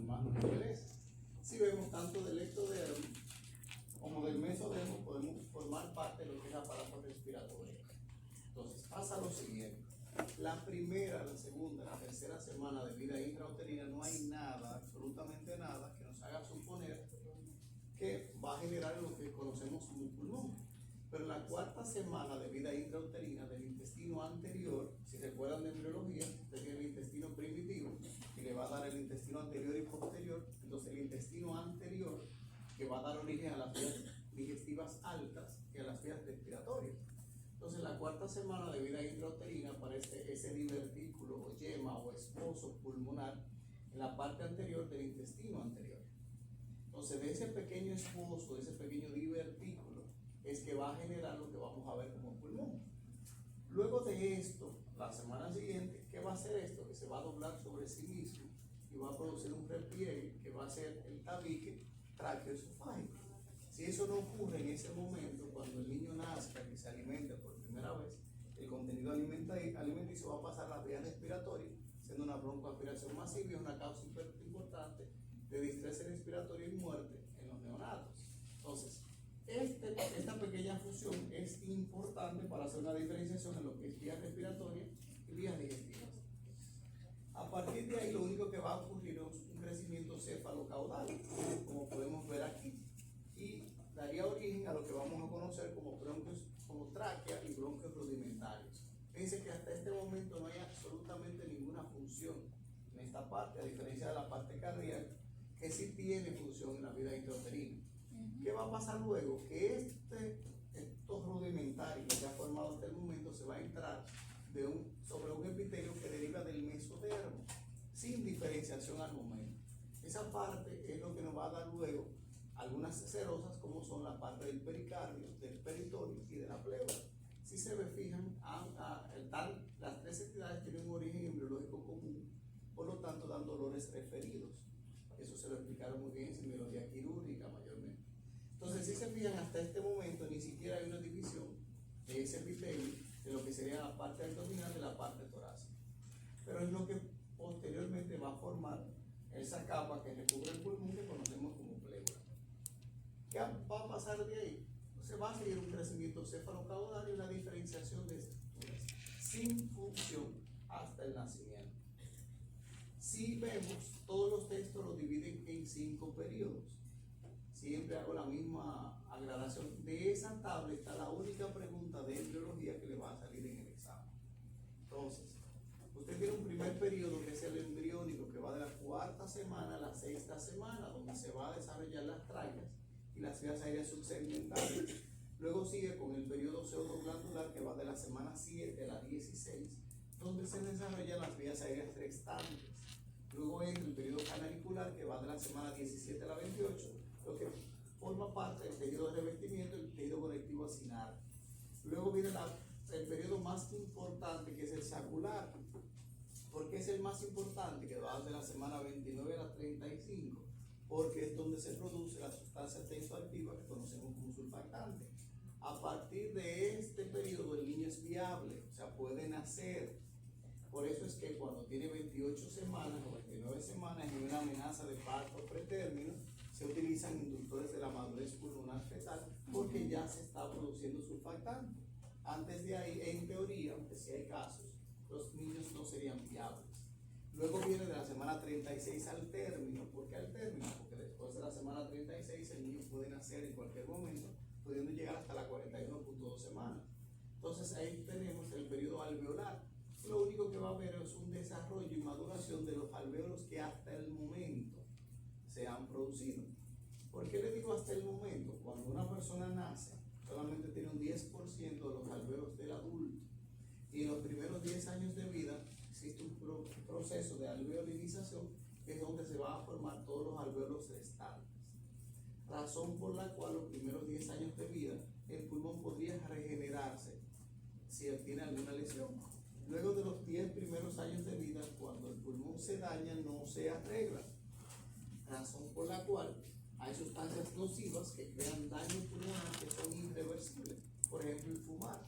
más nos interesa. Si vemos tanto del ectodermo como del mesodermo, podemos formar parte de lo que es el aparato respiratorio. Entonces pasa lo siguiente: la primera, la segunda, la tercera semana de vida intrauterina no hay nada, absolutamente nada, que nos haga suponer que va a generar lo que conocemos como pulmón. Pero la cuarta semana de vida intrauterina del intestino anterior, si recuerdan de embriología, usted tiene el intestino primitivo y le va a dar el intestino anterior y posterior. Entonces el intestino anterior, que va a dar origen a las vías digestivas altas y a las vías respiratorias. Entonces la cuarta semana de vida intrauterina aparece ese divertículo o yema o esbozo pulmonar en la parte anterior del intestino anterior. Entonces de ese pequeño esbozo, de ese pequeño divertículo, es que va a generar lo que vamos a ver como pulmón. Luego de esto, la semana siguiente, ¿qué va a hacer esto? Que se va a doblar sobre sí mismo y va a producir un repliegue que va a ser el tabique tráqueo-esofágico. Si eso no ocurre en ese momento, cuando el niño nazca y se alimenta por primera vez, el contenido alimenticio va a pasar a las vías respiratorias, siendo una broncoaspiración masiva y es una causa importante de distrés respiratorio y muerte en los neonatos. Entonces, esta pequeña fusión es importante para hacer una diferenciación en lo que es vías respiratorias y vías digestivas. A partir de ahí, lo único que va a ocurrir es un crecimiento cefalocaudal, como podemos ver aquí, y daría origen a lo que vamos a conocer como bronquios, como tráquea y bronquios rudimentarios. Fíjense que hasta este momento no hay absolutamente ninguna función en esta parte, a diferencia de la parte cardíaca, que sí tiene función en la vida intrauterina. ¿Qué va a pasar luego? Que estos rudimentarios que se ha formado hasta el momento se va a entrar sobre un epitelio que deriva del mesodermo, sin diferenciación al momento. Esa parte es lo que nos va a dar luego algunas cerosas, como son la parte del pericardio, del peritorio y de la pleura. Si se fijan, las tres entidades tienen un origen embriológico común, por lo tanto dan dolores referidos. Eso se lo explicaron muy bien en semiología quirúrgica mayormente. Entonces, si se fijan, hasta este momento ni siquiera hay una división de ese epitelio de lo que sería la parte abdominal de la parte torácica. Pero es lo que posteriormente va a formar esa capa que recubre el pulmón que conocemos como pleura. ¿Qué va a pasar de ahí? Se va a seguir un crecimiento cefalocaudal y una diferenciación de estructuras sin función hasta el nacimiento. Si vemos, todos los textos los dividen en 5 periodos. Siempre hago la misma aclaración. De esa tabla está la única pregunta de embriología que le va a salir en el examen. Entonces, usted tiene un primer periodo que es el embriónico, que va de la cuarta semana a la sexta semana, donde se va a desarrollar las tráqueas y las vías aéreas subsegmentales. Luego sigue con el periodo pseudoglandular, que va de la semana 7 a la 16, donde se desarrollan las vías aéreas restantes. Luego entra el periodo canalicular, que va de la semana 17 a la 28, lo que forma parte del tejido de revestimiento y el tejido conectivo acinar. Luego viene el periodo más importante, que es el sacular. ¿Por qué es el más importante? Que va de la semana 29 a la 35, porque es donde se produce la sustancia tensoactiva que conocemos como surfactante. A partir de este periodo el niño es viable, o sea, puede nacer. Por eso es que cuando tiene 28 semanas o 29 semanas y una amenaza de parto pretérmino, se utilizan inductores de la madurez pulmonar fetal porque ya se está produciendo surfactante. Antes de ahí, en teoría, aunque sí hay casos, los niños no serían viables. Luego viene de la semana 36 al término. ¿Por qué al término? Porque después de la semana 36 el niño puede nacer en cualquier momento, pudiendo llegar hasta la 41.2 semanas. Entonces ahí tenemos el periodo alveolar. Lo único que va a haber es un desarrollo y maduración de los alvéolos que hasta el momento se han producido. ¿Por qué le digo hasta el momento? Cuando una persona nace, solamente tiene un 10% de los alvéolos del adulto. Y en los primeros 10 años de vida existe un proceso de alveolinización, que es donde se van a formar todos los alvéolos restantes. Razón por la cual los primeros 10 años de vida el pulmón podría regenerarse si tiene alguna lesión. Luego de los 10 primeros años de vida, cuando el pulmón se daña, no se arregla. Razón por la cual hay sustancias nocivas que crean daño pulmonar que son irreversibles. Por ejemplo, el fumar.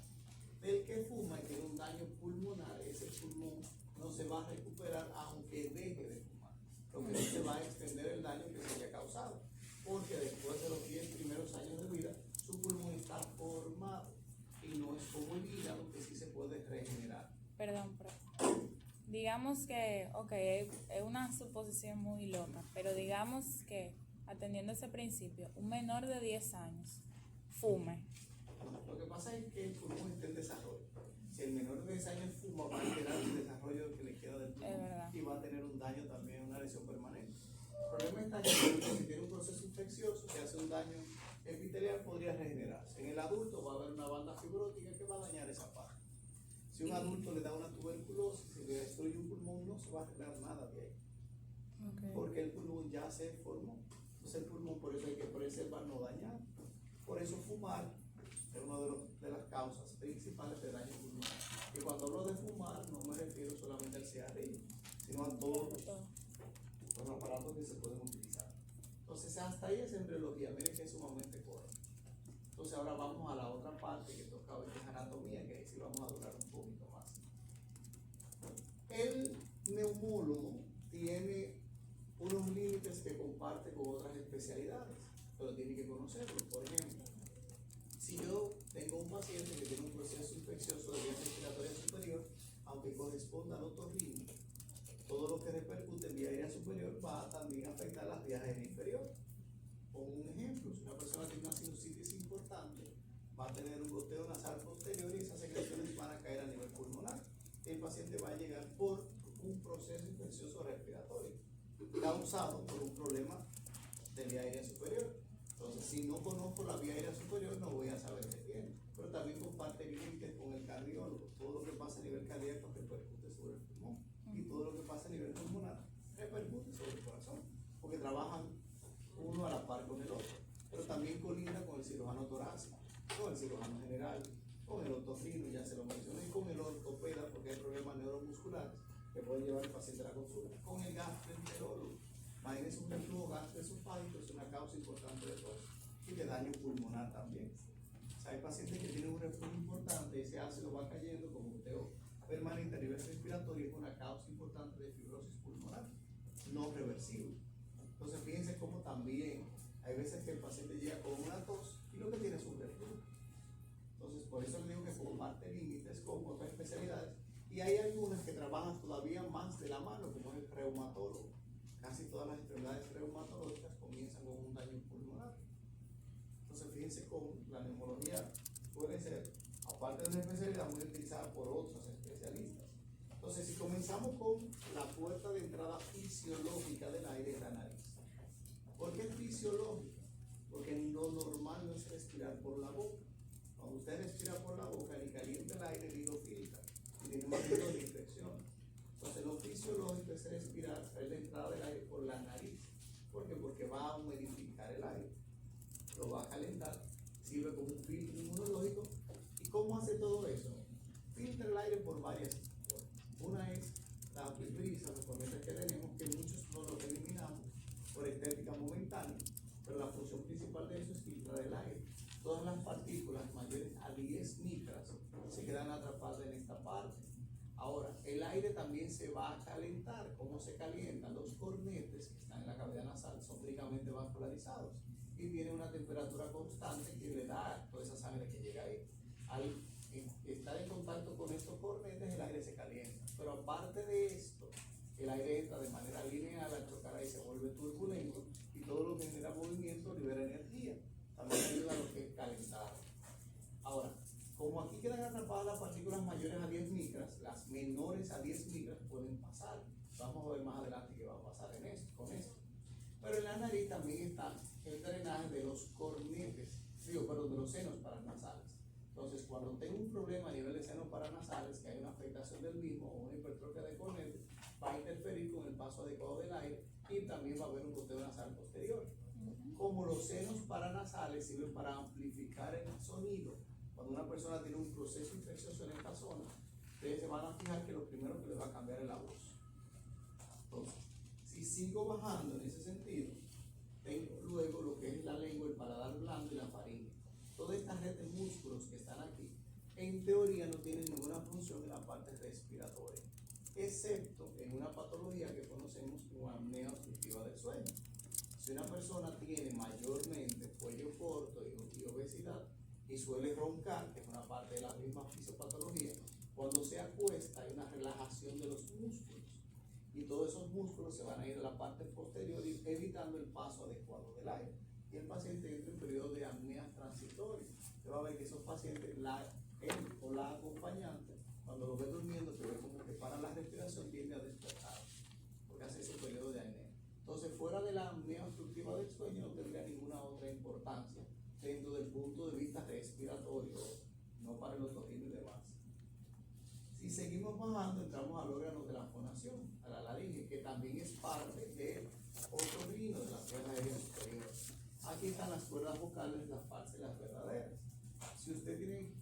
El que fuma y tiene un daño pulmonar, ese pulmón no se va a recuperar aunque deje de fumar. lo que no se va a extender el daño que se haya causado, porque después de los 10 primeros años de vida, su pulmón está formado y no es como el hígado que sí se puede regenerar. Perdón, pero digamos que, ok, es una suposición muy loca, pero digamos que, atendiendo ese principio, un menor de 10 años fume. Lo que pasa es que el pulmón está en desarrollo. Si el menor de 10 años fuma, va a alterar el desarrollo que le queda del pulmón y va a tener un daño también, una lesión permanente. El problema está en que si tiene un proceso infeccioso, si hace un daño epitelial, podría regenerarse. En el adulto va a haber una banda fibrótica que va a dañar esa parte. Si un adulto le da una tuberculosis y le destruye un pulmón, no se va a arreglar nada de ahí. Okay. Porque el pulmón ya se formó. Entonces el pulmón, por eso hay que preservar, no dañar. Por eso fumar es una de las causas principales de daño pulmonar. Y cuando hablo de fumar, no me refiero solamente al cigarrillo, sino a todos los aparatos que se pueden utilizar. Entonces hasta ahí es embriología, miren que es sumamente corto. Entonces ahora vamos a la otra parte que toca hoy, que es anatomía, que ahí sí vamos a durar un poquito más. El neumólogo tiene unos límites que comparte con otras especialidades, pero tiene que conocerlos. Por ejemplo, si yo tengo un paciente que tiene un proceso infeccioso de vía respiratoria superior, aunque corresponda al otorrino, todo lo que repercute en vía aérea superior va a también afectar las vías aéreas inferiores. Pongo un ejemplo, si una persona tiene una sinusitis importante, va a tener un goteo nasal posterior y esas secreciones van a caer a nivel pulmonar. El paciente va a llegar por un proceso infeccioso respiratorio causado por un problema de vía aérea superior. Entonces, si no conozco la vía aérea superior, no voy a saber qué tiene. Pero también comparte límites con el cardiólogo. Todo lo que pasa a nivel cardíaco repercute sobre el pulmón. Y todo lo que pasa a nivel pulmonar repercute sobre el corazón. Porque trabajan uno a la par con el otro. Pero también colinda con el cirujano torácico, con el cirujano general, con el otorrino, ya se lo mencioné, y con el ortopeda, porque hay problemas neuromusculares que pueden llevar al paciente a la consulta, con el gastroenterólogo. Imagínense un reflujo gastroesofágico, es una causa importante de tos y de daño pulmonar también. O sea, hay pacientes que tienen un reflujo importante, ese ácido va cayendo como goteo permanente a nivel respiratorio, es una causa importante de fibrosis pulmonar, no reversible. Entonces, fíjense cómo también hay veces que el paciente llega con una tos y lo que tiene es un reflujo. Entonces, por eso les digo que comparte límites con otras especialidades. Y hay algunas que trabajan todavía más de la mano, como es el reumatólogo. Casi todas las enfermedades reumatológicas comienzan con un daño pulmonar. Entonces, fíjense cómo la neumología puede ser, aparte de una especialidad, muy utilizada por otros especialistas. Entonces, si comenzamos con la puerta de entrada fisiológica del aire en la nariz. ¿Por qué es fisiológica? Porque lo normal no es respirar por la boca. Cuando usted respira por la boca, ni calienta el aire ni lo filtra, y tiene más riesgo de infección. Entonces, lo fisiológico es respirar, es la entrada del aire por la nariz. ¿Por qué? Porque va a humidificar el aire, lo va a calentar, sirve como un filtro inmunológico. ¿Y cómo hace todo eso? Filtra el aire por varias formas. Una es la amplibrisa, los corrientes que tenemos, que muchos no los eliminamos por estética momentánea, pero la función principal de eso es filtrar el aire. Todas las partículas mayores a 10 micras se quedan atrapadas en esta parte. Ahora, el aire también se va a calentar. ¿Cómo se calientan? Los cornetes que están en la cavidad nasal son ricamente vascularizados y tienen una temperatura constante que le da toda esa sangre que llega ahí. Al estar en contacto con estos cornetes, el aire se calienta. Pero aparte de esto, el aire entra de manera lineal, al chocar ahí se vuelve turbulento y todo lo que genera movimiento libera energía. También ayuda a lo que es calentar. Ahora, como aquí quedan atrapadas las partículas mayores a 10 micras, las menores a 10 micras pueden pasar. Vamos a ver más adelante qué va a pasar con esto. Pero en la nariz también está el drenaje de los cornetes, de los senos paranasales. Entonces, cuando tengo un problema a nivel de senos paranasales, que hay una afectación del mismo o una hipertrofia de cornetes, va a interferir con el paso adecuado del aire y también va a haber un goteo nasal posterior. Como los senos paranasales sirven para amplificar el sonido, cuando una persona tiene un proceso infeccioso en esta zona, ustedes se van a fijar que lo primero que les va a cambiar es la voz. Entonces, si sigo bajando en ese sentido, tengo luego lo que es la lengua, el paladar blando y la faringe. Toda esta red de músculos que están aquí, en teoría no tienen ninguna función en la parte respiratoria. excepto en una patología que conocemos como apnea obstructiva del sueño. Si una persona tiene mayormente cuello corto y obesidad y suele roncar, que es una parte de la misma fisiopatología, cuando se acuesta hay una relajación de los músculos y todos esos músculos se van a ir a la parte posterior evitando el paso adecuado del aire. Y el paciente entra en periodo de apnea transitoria. Usted va a ver que esos pacientes, él o la acompañante, cuando lo ve durmiendo, se ve como que para la respiración tiende a despertar, porque hace ese periodo de apnea. Entonces, fuera de la apnea obstructiva del sueño, no tendría ninguna otra importancia dentro del punto de vista respiratorio, no para el otorrino y demás. Si seguimos bajando, entramos al órgano de la fonación, a la laringe, que también es parte del otorrino, de las cuerdas aéreas superiores. Aquí están las cuerdas vocales, las falsas y las verdaderas. Si usted tiene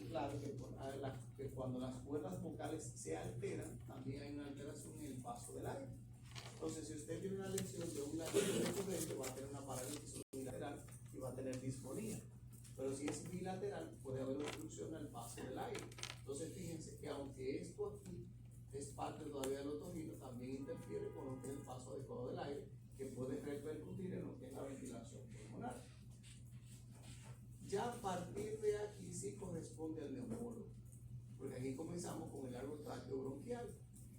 claro que cuando las cuerdas vocales se alteran, también hay una alteración en el paso del aire. Entonces, si usted tiene una lesión de un lado recurrente, va a tener una parálisis unilateral y va a tener disfonía. Pero si es bilateral, puede haber obstrucción al paso del aire. Entonces, fíjense que aunque esto aquí es parte todavía del otorrino, también interfiere con lo que es el paso adecuado del aire, que puede repercutir en lo que es la ventilación pulmonar. Ya a partir de aquí sí corresponde al neumólogo, porque aquí comenzamos con el árbol tráqueo-bronquial,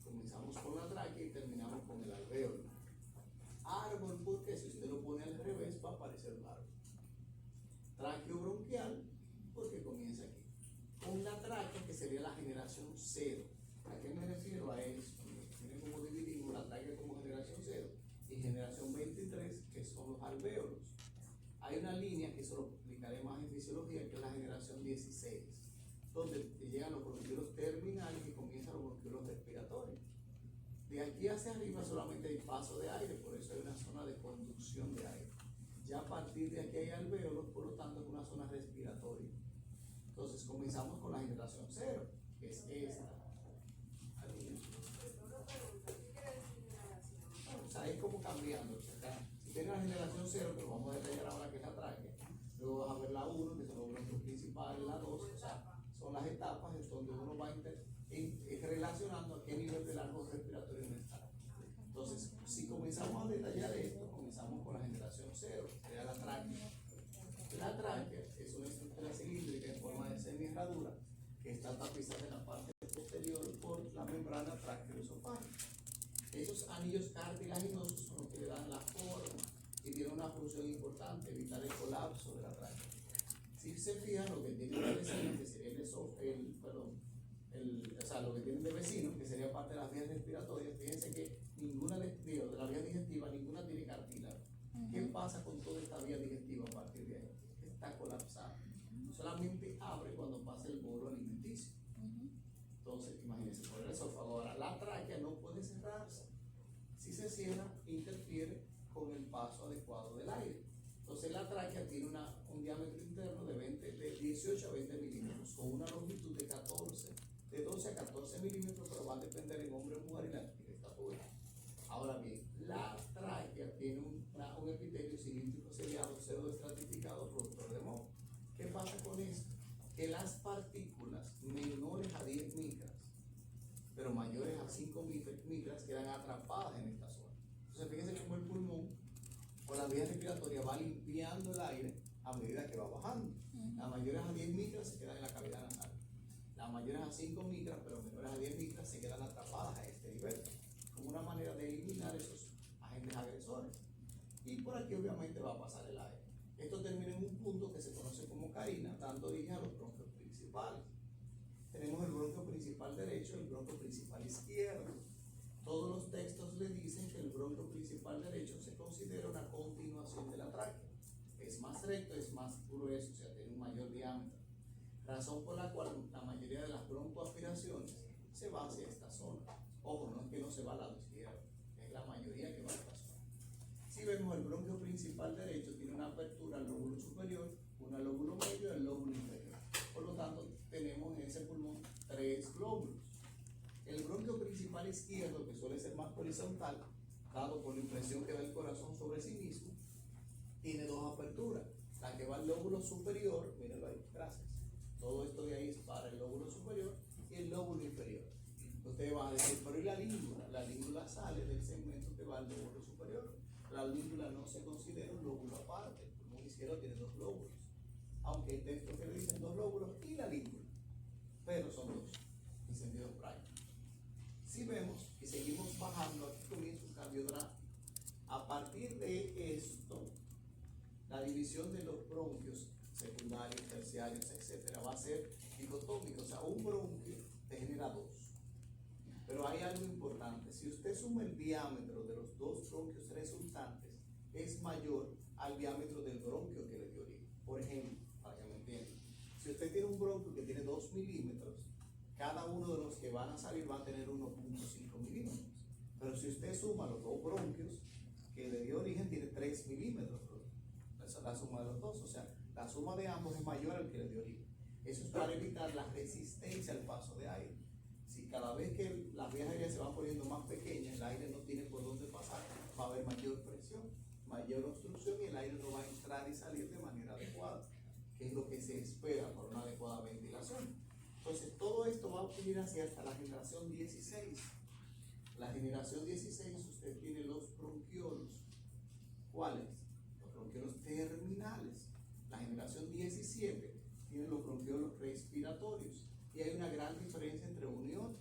comenzamos con la tráquea y terminamos con el alvéolo. Árbol, porque si usted lo pone al revés va a aparecer un árbol. Tráqueo-bronquial, porque comienza aquí. Con la tráquea, que sería la generación cero. ¿A qué me refiero a eso? Miren cómo dividimos la tráquea como generación cero y generación 23, que son los alvéolos. Hay una línea que eso lo explicaré más en fisiología, que es la generación 16, donde llegan los bronquiolos terminales y comienzan los bronquiolos respiratorios. De aquí hacia arriba solamente hay paso de aire, por eso hay una zona de conducción de aire. Ya a partir de aquí hay alvéolos, por lo tanto es una zona respiratoria. Entonces comenzamos con la generación cero, que es esta. O sea, es como cambiando. Si tiene la generación cero, pero vamos a detallar ahora que es la tráquea. Luego vas a ver la 1, que son los bronquios principales, la 2, o sea, son las etapas en donde uno va relacionando a qué nivel del árbol respiratorio está. Entonces, si comenzamos a detallar esto, comenzamos con la generación cero, que sería la tráquea. La tráquea es una estructura cilíndrica en forma de semi-herradura que está tapizada en la parte posterior por la membrana tráqueo-esofágica. Esos anillos cartilaginosos son los que le dan la forma y tienen una función importante, evitar el colapso de la tráquea. Si se fijan, lo que tienen de vecino, que sería lo que tienen de vecino, que sería parte de las vías respiratorias, fíjense que ninguna de la vía digestiva, ninguna tiene cartílago. ¿Qué pasa con toda esta vía digestiva a partir de ahí? Está colapsada. Solamente abre cuando pasa el bolo alimenticio. Entonces, imagínense, por el esófago. Ahora, la tráquea no puede cerrarse. Si se cierra, interfiere con el paso adecuado del aire. Entonces, la tráquea tiene un diámetro interno de 18 a 20 milímetros, con una longitud de 12 a 14 milímetros, pero va a depender en hombre o mujer y la estatura. Ahora bien, la tráquea tiene un epitelio cilíndrico seriado, pseudoestratificado, productor de moho. ¿Qué pasa con esto? Que las partículas menores a 10 micras, pero mayores a 5 micras, quedan atrapadas en esta zona. Entonces, fíjense cómo el pulmón o la vía respiratoria va limpiando el aire a medida que va bajando. Las mayores a 10 micras se quedan en la cavidad nasal. Las mayores a 5 micras, pero menores a 10 micras, se quedan atrapadas a este nivel, como una manera de eliminar esos agentes agresores. Y por aquí obviamente va a pasar el aire. Esto termina en un punto que se conoce como carina, dando origen a los bronquios principales. Tenemos el bronquio principal derecho y el bronquio principal izquierdo. Todos los textos le dicen que el bronquio principal derecho se considera una continuación de la tráquea. Es más recto, es más grueso, o sea, tiene un mayor diámetro. Razón por la cual la mayoría de las broncoaspiraciones se va hacia esta zona. Ojo, no es que no se va al lado izquierdo, es la mayoría que va a esta zona. Si vemos, el bronquio principal derecho tiene una apertura al lóbulo superior, una al lóbulo medio y al lóbulo inferior. Por lo tanto, tenemos en ese pulmón 3 glóbulos. El bronquio principal izquierdo, que suele ser más horizontal, dado por la impresión que da el corazón sobre sí mismo, tiene 2 aperturas. La que va al lóbulo superior, mírenlo ahí, gracias. Todo esto de ahí es para el lóbulo superior y el lóbulo inferior. Ustedes van a decir, pero ¿y la língula? La língula sale del segmento que va al lóbulo superior. La língula no se considera un lóbulo aparte. El pulmón izquierdo tiene 2 lóbulos. Aunque hay textos que le dicen 2 lóbulos y la língula. Pero son 2, en sentido práctico. Si vemos y seguimos bajando, aquí comienza un cambio drástico. A partir de esto, la división de los bronquios secundarios, terciarios, etcétera, va a ser dicotómica. O sea, un bronquio te genera 2. Pero hay algo importante. Si usted suma el diámetro de los 2 bronquios resultantes, es mayor al diámetro del bronquio que le dio origen. Por ejemplo, para que me entiendan, si usted tiene un bronquio que tiene 2 milímetros, cada uno de los que van a salir va a tener 1.5 milímetros. Pero si usted suma los 2 bronquios que le dio origen, tiene 3 milímetros. Esa es la suma de los 2. O sea, la suma de ambos es mayor al que le dio origen. Eso es para evitar la resistencia al paso de aire. Si cada vez que las vías aéreas se van poniendo más pequeñas, el aire no tiene por dónde pasar, va a haber mayor presión, mayor obstrucción y el aire no va a entrar y salir de manera adecuada, que es lo que se espera por una adecuada ventilación. Entonces, todo esto va a ocurrir así hasta la generación 16. La generación 16, usted tiene los bronquiolos. ¿Cuáles? Los bronquiolos terminales. La generación 17 tiene los bronquiolos respiratorios. Y hay una gran diferencia entre uno y otro.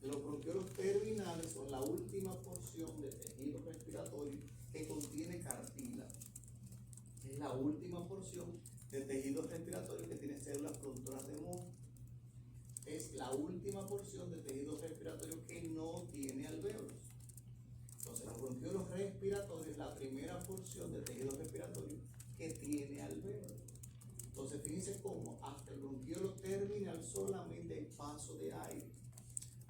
Los bronquiolos terminales son la última porción del tejido respiratorio que contiene cartílago. Es la última porción del tejido respiratorio que tiene células productoras de moho. Es la última porción del tejido respiratorio que no tiene alvéolos. Entonces, los bronquiolos respiratorios es la primera porción del tejido respiratorio que tiene alvéolos. Entonces, fíjense cómo hasta el bronquiolo terminal solamente hay paso de aire.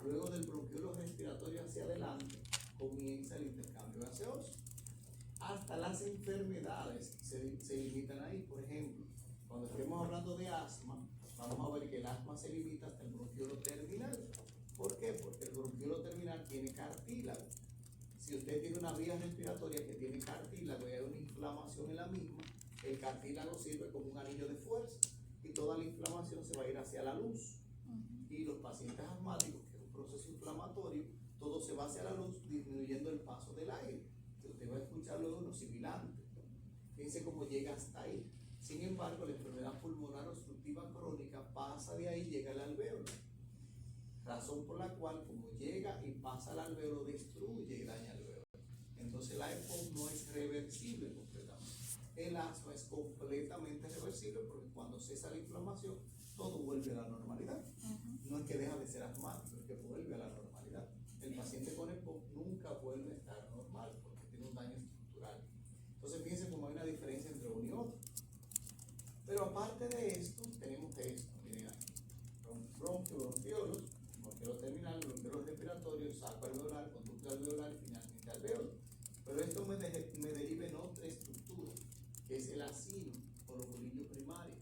Luego del bronquiolo respiratorio hacia adelante comienza el intercambio gaseoso. Hasta las enfermedades se limitan ahí. Por ejemplo, cuando estemos hablando de asma, vamos a ver que el asma se limita hasta el bronquiolo terminal. ¿Por qué? Porque el bronquiolo terminal tiene cartílago. Si usted tiene una vía respiratoria que tiene cartílago y hay una inflamación en la misma, el cartílago sirve como un anillo de fuerza y toda la inflamación se va a ir hacia la luz. Y los pacientes asmáticos, que es un proceso inflamatorio, todo se va hacia la luz, disminuyendo el paso del aire. Usted va a escuchar luego unos sibilantes. Fíjense cómo llega hasta ahí. Sin embargo, la enfermedad pulmonar obstructiva crónica pasa de ahí, llega al alvéolo. Razón por la cual, como llega y pasa al alvéolo, destruye y daña el alvéolo. Entonces, la EPOC no es reversible completamente. El asma es completamente reversible porque cuando cesa la inflamación, todo vuelve a la normalidad. No es que deja de ser asmático, es que vuelve a la normalidad. El paciente con EPOC nunca vuelve a estar normal porque tiene un daño estructural. Entonces, fíjense cómo hay una diferencia entre uno y otro. Pero aparte de esto, tenemos esto. Miren aquí: bronquiolos, bronquiolo terminal, bronquiolo respiratorio, saco alveolar, conducto alveolar y finalmente alvéolo. Pero esto me deriva en otra estructura, que es el acino o lobulillo primario,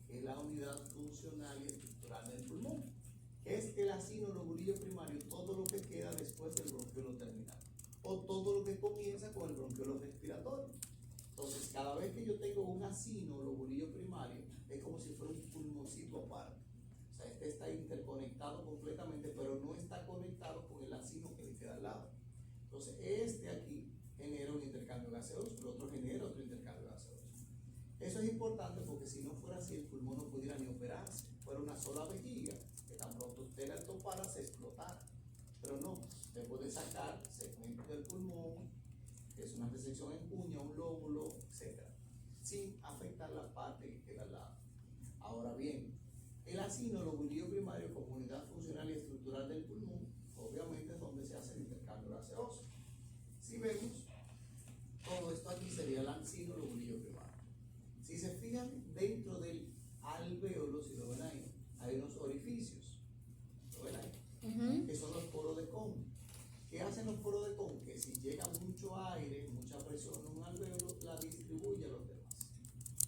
que es la unidad funcional y estructural del pulmón. ¿Qué es el acino o lobulillo primario? Todo lo que queda después del bronquiolo terminal, o todo lo que comienza con el bronquiolo respiratorio. Entonces, cada vez que yo tengo un acino o lobulillo primario, es como si fuera un pulmoncito aparte. O sea, este está interconectado completamente, pero no está conectado con el acino que le queda al lado. Entonces, este aquí genera un intercambio gaseoso, el otro genera otro intercambio gaseoso. Eso es importante porque si no fuera así, el pulmón no pudiera ni operarse. Fuera una sola vejiga, que tan pronto usted la topara, se explotara. Pero no, usted puede sacar segmentos del pulmón, que es una resección en cuña, un lóbulo, etc., sin afectar la parte que queda al lado. Ahora bien, el acino lobulillo primario como unidad funcional y estructural del pulmón, obviamente es donde se hace el intercambio gaseoso. Si vemos, todo esto aquí sería el acino lobulillo primario. Si se fijan, dentro del alvéolo, si lo ven ahí, hay unos orificios. ¿Lo ven ahí? Que son los poros de Kohn. ¿Qué hacen los poros de Kohn? Que si llega mucho aire, mucha presión en un alvéolo, la distribuye a los demás,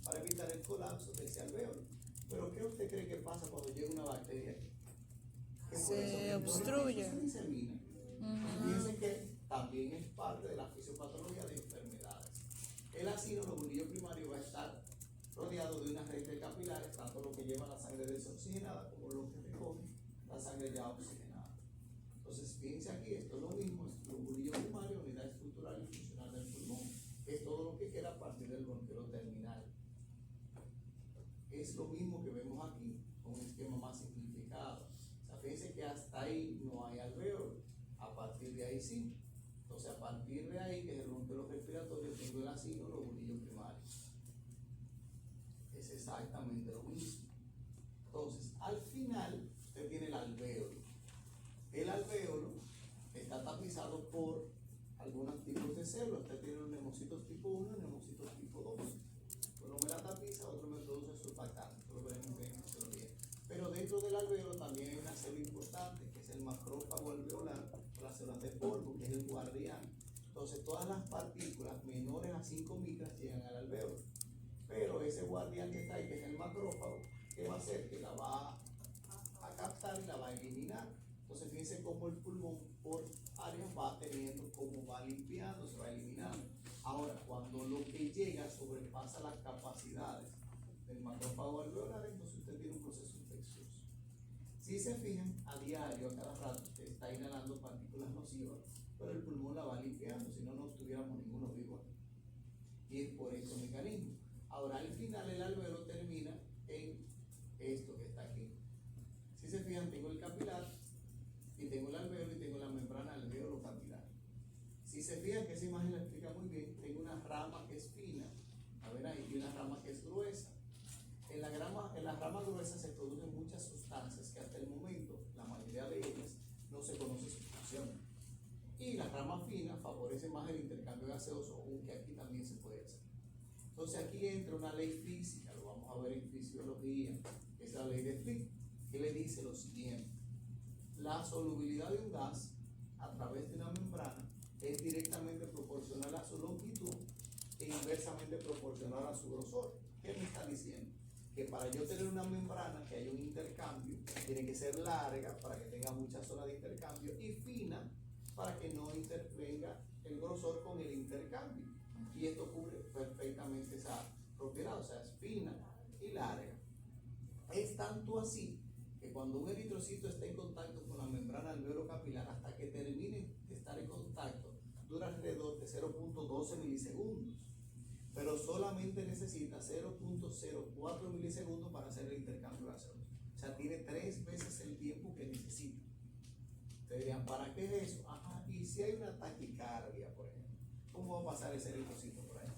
para evitar el colapso de ese alvéolo. Pero ¿qué usted cree que pasa cuando llega una bacteria aquí? Que se obstruye. Se disemina. Fíjense que también es parte de la fisiopatología de enfermedades. El acino lobulillo primario va a estar rodeado de una red de capilares, tanto lo que lleva la sangre desoxigenada como lo que recoge la sangre ya oxigenada. dice aquí, esto es lo mismo, es un bulbillo primario, unidad estructural y funcional del pulmón. Es todo lo que queda a partir del bronquiolo terminal. Es lo mismo que vemos aquí, con un esquema más simplificado. O sea, fíjense que hasta ahí no hay alvéolo, a partir de ahí sí. Entonces, a partir de ahí, que es el bronquiolo respiratorio, tengo el asino, los bulbillos primarios. Es exactamente lo mismo. Entonces, al final, usted tiene el alvéolo. El alvéolo está tapizado por algunos tipos de células. Usted tiene los neumocitos tipo 1 y neumocitos tipo 2. Uno me la tapiza, otro me produce surfactante. Lo veremos bien en fisiología. Pero dentro del alvéolo también hay una célula importante, que es el macrófago alveolar, o las células de polvo, que es el guardián. Entonces, todas las partículas menores a 5 micras llegan al alvéolo. Pero ese guardián que está ahí, que es el macrófago, ¿qué va a hacer? Que la va a captar y la va a eliminar. Entonces, fíjense cómo el pulmón por áreas va teniendo, cómo va limpiando, se va eliminando. Ahora, cuando lo que llega sobrepasa las capacidades del macrófago alveolar, entonces usted tiene un proceso infeccioso. Si se fijan, a diario, a cada rato, usted está inhalando partículas nocivas, pero el pulmón la va limpiando, si no, no estuviéramos ninguno vivo aquí. Y es por ese mecanismo. Ahora, al final, el alvéolo termina en esto que está aquí. Si se fijan, tengo el capilar, y tengo el alvéolo y tengo la membrana alvéolo capilar. Si se fijan, que esa imagen la explica muy bien, tengo una rama que es fina, a ver ahí, y una rama que es gruesa. En la rama gruesa se producen muchas sustancias que hasta el momento, la mayoría de ellas, no se conoce su función. Y la rama fina favorece más el intercambio gaseoso, aunque aquí también se puede hacer. Entonces aquí entra una ley física, lo vamos a ver en fisiología, que es la ley de Fick, que le dice lo siguiente: la solubilidad de un gas a través de una membrana es directamente proporcional a su longitud e inversamente proporcional a su grosor. ¿Qué me está diciendo? Que para yo tener una membrana que haya un intercambio, tiene que ser larga para que tenga mucha zona de intercambio y fina para que no intervenga el grosor con el intercambio. Y esto cubre perfectamente esa propiedad, o sea, es fina y larga. Es tanto así que cuando un eritrocito está en contacto con la membrana alveolo capilar, hasta que termine de estar en contacto, dura alrededor de 0.12 milisegundos. Pero solamente necesita 0.04 milisegundos para hacer el intercambio gaseoso. O sea, tiene 3 veces el tiempo que necesita. Te dirían, ¿para qué es eso? Ajá, y si hay una taquicardia, por ejemplo, ¿cómo va a pasar ese eritrocito por ahí?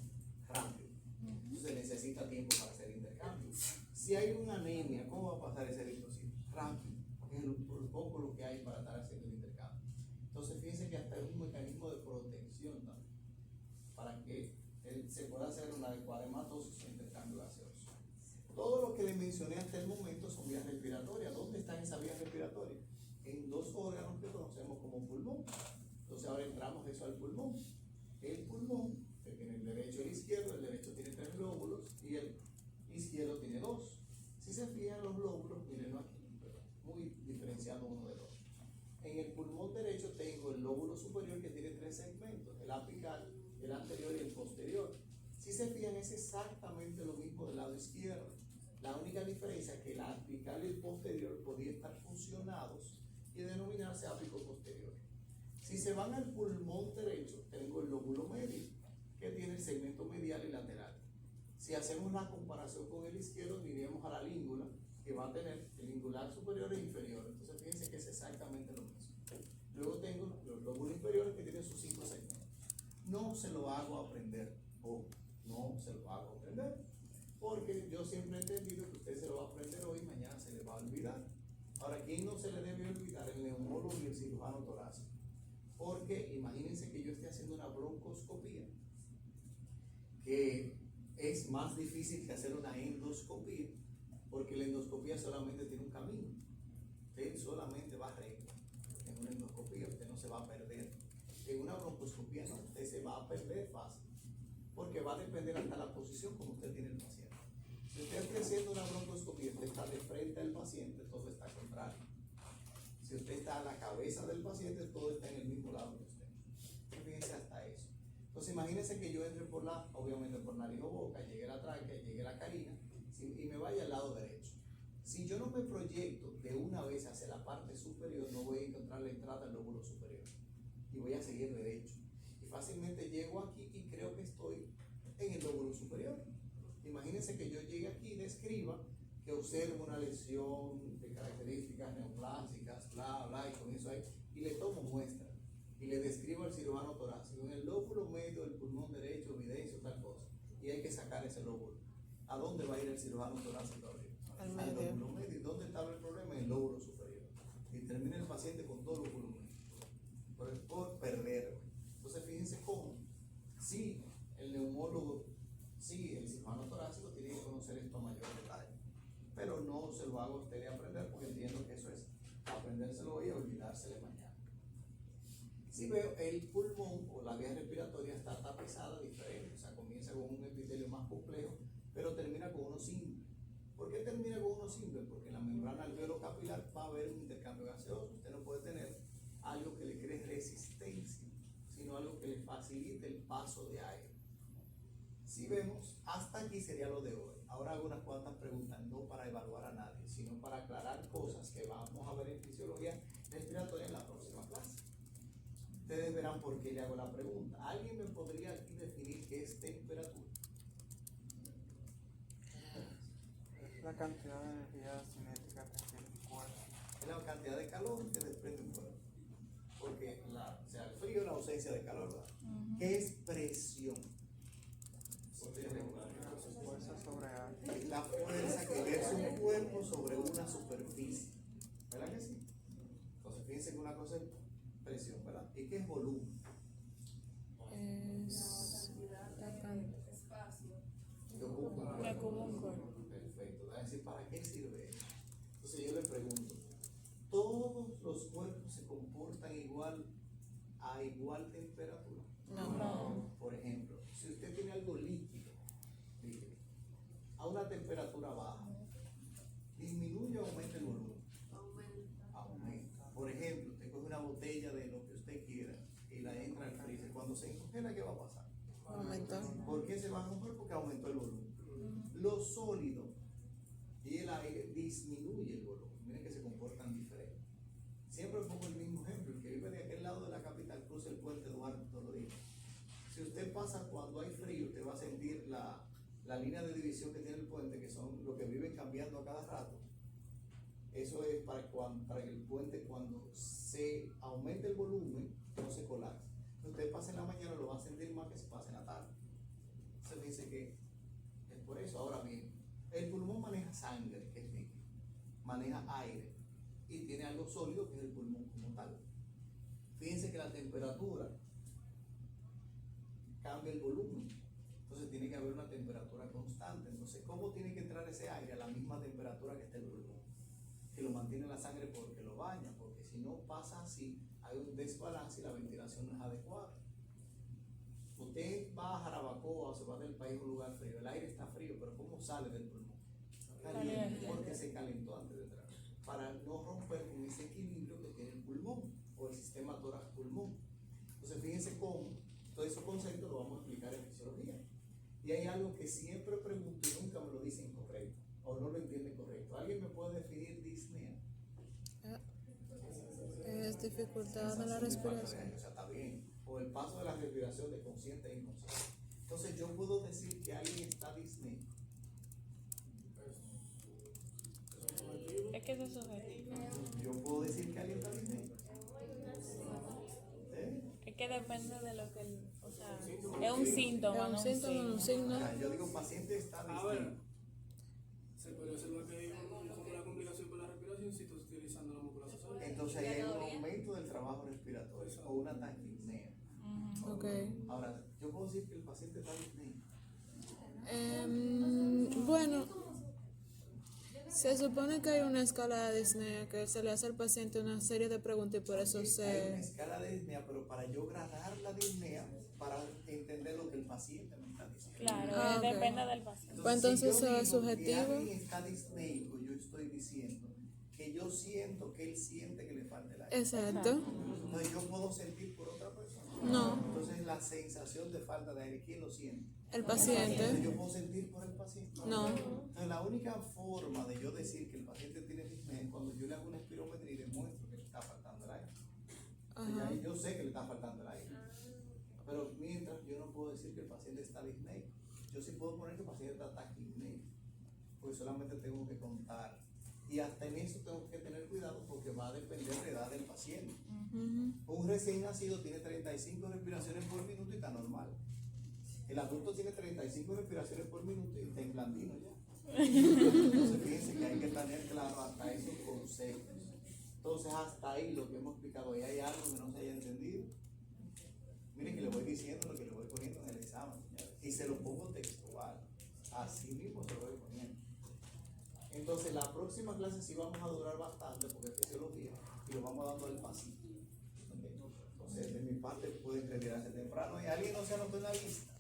Rápido. Entonces necesita tiempo para hacer el intercambio. Si hay una anemia, ¿cómo va a pasar ese eritrocito? Rápido, porque es por poco lo que hay para estar haciendo el intercambio. Entonces fíjense que hasta es un mecanismo de protección también, para que se pueda hacer una adecuada hematosis o intercambio gaseoso. Todo lo que les mencioné hasta el momento son vías respiratorias. ¿Dónde están esas vías respiratorias? En 2 órganos que conocemos como pulmón. Entonces ahora entramos eso al pulmón. El pulmón, que tiene el derecho y el izquierdo, el derecho tiene 3 lóbulos y el izquierdo tiene 2. Si se fijan los lóbulos, mírenlo aquí, muy diferenciado uno del otro. En el pulmón derecho tengo el lóbulo superior que tiene 3 segmentos, el apical, el anterior y el posterior. Si se fijan, es exactamente lo mismo del lado izquierdo. La única diferencia es que el apical y el posterior podían estar fusionados y denominarse ápico posterior. Si se van al pulmón derecho, tengo el lóbulo medio, que tiene el segmento medial y lateral. Si hacemos una comparación con el izquierdo, diríamos a la língula, que va a tener el lingular superior e inferior. Entonces fíjense que es exactamente lo mismo. Luego tengo los lóbulos inferiores que tienen sus 5 segmentos. No se lo hago aprender, no se lo hago aprender, porque yo siempre he entendido que usted se lo va a aprender hoy y mañana se le va a olvidar. Ahora, ¿quién no se le debe olvidar? El neumólogo y el cirujano torácico. Porque imagínense que yo esté haciendo una broncoscopía, que es más difícil que hacer una endoscopía, porque la endoscopía solamente tiene un camino. Usted solamente va recto. En una endoscopía usted no se va a perder. En una broncoscopía no, usted se va a perder fácil, porque va a depender hasta la posición como usted tiene el paciente. Si usted está haciendo una broncoscopía, usted está de frente al paciente, todo está contrario. Si usted está a la cabeza del paciente, todo está en el mismo lado que usted. Fíjense hasta eso. Entonces imagínense que yo entre obviamente por nariz o boca, llegue la tráquea, llegue la carina y me vaya al lado derecho. Si yo no me proyecto de una vez hacia la parte superior, no voy a encontrar la entrada del lóbulo superior y voy a seguir derecho. Y fácilmente llego aquí y creo que estoy en el lóbulo superior. Imagínense que yo llegue aquí y describa que observo una lesión de características neoplásicas, bla, bla, y con eso ahí, y le tomo muestra y le describo al cirujano torácico en el lóbulo medio del pulmón derecho, evidencio, tal cosa, y hay que sacar ese lóbulo. ¿A dónde va a ir el cirujano torácico ahora? Al Al medio. lóbulo medio. ¿Y dónde estaba el problema? En el lóbulo superior. Y termina el paciente con todo el lóbulo medio. Por perder. Entonces fíjense cómo, sí, el neumólogo, sí, el cirujano torácico tiene que conocer esto a mayor detalle, pero no se lo hago a usted de aprender porque entiendo que eso es aprendérselo hoy y olvidárselo mañana. Si veo el pulmón o la vía respiratoria está tapizada diferente, o sea, comienza con un epitelio más complejo, pero termina con uno simple. ¿Por qué termina con uno simple? Porque en la membrana alveolo-capilar va a haber un intercambio gaseoso. Usted no puede tener algo que le cree resistencia, sino algo que le facilite el paso de aire. Si vemos, hasta aquí sería lo de hoy. Ahora hago unas cuantas preguntas, no para evaluar a nadie, sino para aclarar cosas que vamos a ver en fisiología respiratoria en la próxima clase. Ustedes verán por qué le hago la pregunta. ¿Alguien me podría aquí definir qué es temperatura? La cantidad de energía cinética que tiene el cuerpo. Es la cantidad de calor que desprende un cuerpo. Porque o sea, el frío es la ausencia de calor, ¿verdad? ¿Qué es presión? Fuerza sobre aire. Es la fuerza que ejerce un cuerpo sobre una superficie. ¿Verdad que sí? Entonces fíjense que una cosa es presión, ¿verdad? ¿Y qué es volumen? Es la cantidad. ¿Qué ocupa un cuerpo? Que ocupa un cuerpo. Perfecto. Es decir, ¿para qué sirve eso? Entonces yo le pregunto, ¿todos los cuerpos se comportan igual a igual temperatura? No. Por ejemplo, si usted tiene algo líquido, a una temperatura baja, ¿disminuye o aumenta el volumen? Aumenta. Por ejemplo, usted coge una botella de lo que usted quiera y la entra al freezer. Cuando se congela, ¿qué va a pasar? Aumentó. ¿Por qué se va a romper? Porque aumentó el volumen. Lo sólido y el aire disminuye el volumen. Miren que se comportan diferentes. Siempre pongo el mismo ejemplo. El que vive de aquel lado de la capital cruza el puente Duarte todos los días. Si usted pasa cuando hay frío, usted va a sentir la línea de división que tiene el puente, que son los que viven cambiando a cada rato. Eso es para que el puente, cuando se aumente el volumen, no se colapse. Usted pasa en la mañana, lo va a sentir más que se pase en la tarde. Se dice que es por eso. Ahora bien, el pulmón maneja sangre, que es líquido, maneja aire y tiene algo sólido, que es el pulmón como tal. Fíjense que la temperatura cambia el volumen, entonces tiene que haber una temperatura constante. Entonces, ¿cómo tiene que entrar ese aire a la misma temperatura que está el pulmón? Que lo mantiene la sangre porque lo baña, porque si no pasa así, hay un desbalance y la ventilación no es adecuada. Usted va a Jarabacoa o se va del país a un lugar frío, el aire está frío, pero ¿cómo sale del pulmón? Caliente, porque se calentó antes de entrar, para no romper con ese equilibrio que tiene el pulmón o el sistema tórax-pulmón. Entonces fíjense cómo todos esos conceptos los vamos a explicar en fisiología. Y hay algo que siempre pregunto y nunca me lo dicen correcto o no lo entienden correcto. ¿Alguien me puede definir disnea? Es dificultad de la respiración. O sea, está bien. O el paso de la respiración de consciente a inconsciente. Entonces yo puedo decir que alguien está disneico. Es que eso es subjetivo. Yo puedo decir que alguien está disneico. Es que depende de lo que o sea, es un síntoma, Es un no síntoma, un signo. Yo digo paciente está A ver, disneico. se puede observar que hay una complicación con la respiración si estás utilizando la musculación sólida. Entonces ahí hay un aumento del trabajo respiratorio o una taquipnea. Ok. Ahora, yo puedo decir que el paciente está disneico. Bueno, se supone que hay una escala de disnea que se le hace al paciente una serie de preguntas y por eso Hay una se... escala de disnea, pero para yo gradar la disnea, para entender lo que el paciente me está diciendo. Claro, Ah, ok. depende del paciente. Pues entonces si yo eso es digo subjetivo. que alguien está disneico, yo estoy diciendo que yo siento que él siente que le falta el aire. Exacto. Entonces yo puedo sentir por otra persona. No, Entonces la sensación de falta de aire, ¿quién lo siente? el Entonces, paciente. yo puedo sentir por el paciente. No. Entonces la única forma de yo decir que el paciente tiene disnea es cuando yo le hago una espirometría y demuestro que le está faltando el aire. Y Ajá. ahí yo sé que le está faltando el aire. Pero mientras yo no puedo decir que el paciente está disneico. Yo sí puedo poner que el paciente está taquipneico, porque solamente tengo que contar. Y hasta en eso tengo que tener cuidado porque va a depender de la edad del paciente. Ujú. Un recién nacido tiene 35 respiraciones por minuto y está normal. El adulto tiene 35 respiraciones por minuto y está en blandino ya. Entonces fíjense que hay que tener claro hasta esos conceptos. Entonces hasta ahí lo que hemos explicado, y hay algo que no se haya entendido. Miren que le voy diciendo lo que le voy poniendo en el examen, señores. Y se lo pongo textual. Así mismo se lo voy poniendo. Entonces la próxima clase sí vamos a durar bastante porque es fisiología y lo vamos dando al pasito. ¿Okay? Entonces de mi parte pueden retirarse temprano. ¿Y alguien no se anotó en la lista?